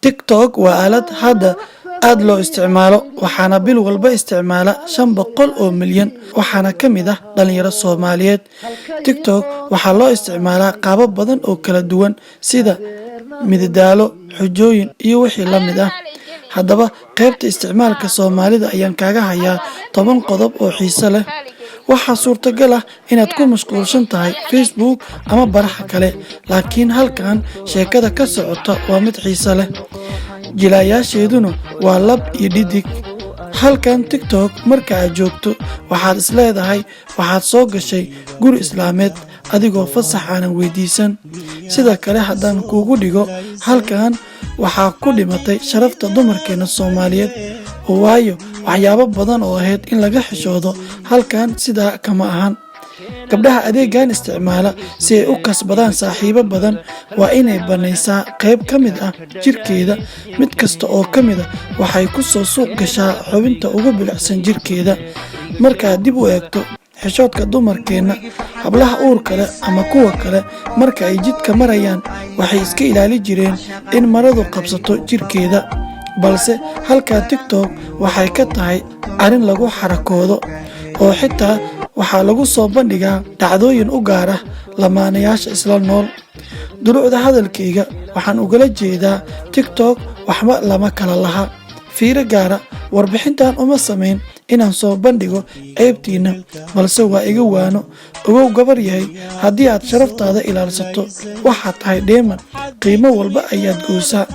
TikTok waa aalad hadda aad loo isticmaalo waxaana bil walba isticmaala 500 oo milyan waxaana ka mid ah dhalinyaro Soomaaliyeed. TikTok waxaa loo isticmaalaa qaabab badan oo kala duwan sida midadaalo, xujooyin iyo wixii la mid ah. Haddaba qaybta isticmaalka Soomaalida ayaan kaaga hayaa 10 qodob oo xiiso leh. Waxaa suurtagal ah inaad ku mashquulsan tahay Facebook ama baraha kale, laakiin halkan sheekada ka socota waa mid xiiso leh. Jilayaasheeduna waa lab iyo dhidig. Halkan TikTok marka aad joogto waxaad isleedahay waxaad soo gashay guri islaameed adigoo fasax aanan weydiisan. Sidoo kale haddaan kuugu dhigo halkan waxaa ku dhimatay sharafta dumarkeena Soomaaliyeed waayo waxyaabo badan oo ahayd in laga xishoodo halkan sidaa kama ahan. Gabdhaha adeegan isticmaala si ay u kasbadaan saaxiibo badan waa inay banaysaa qayb ka mid ah jirkeeda. Mid kasta oo ka mid ah waxay ku soo suuq gashaa xubinta ugu bilicsan jirkeeda. Markaad dib u eegto xishoodka dumarkeena, hablaha uurka leh ama kuwa kale marka ay jidka marayaan waxay iska ilaali jireen in maradu qabsato jirkeeda, balse halka TikTok waxay ka tahay arrin lagu xarakoodo oo xitaa waxaa lagu soo bandhigaa dhacdooyin u gaar ah lamaanayaasha isla nool. Duruucda hadalkayga waxaan ugala jeedaa TikTok waxba lama kala laha. Fiiro gaara warbixintan uma samayn inaan soo bandhigo ceebtiina, balse waa iga waano. Ogow gabar yahay, haddii aad sharaftaada ilaalsato waxaad tahay dheeman, qiimo walba ayaad goosaa.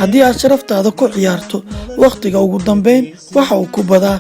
Haddii aad sharaftaada ku ciyaarto, waqtiga ugu dambeyn waxa uu ku badaa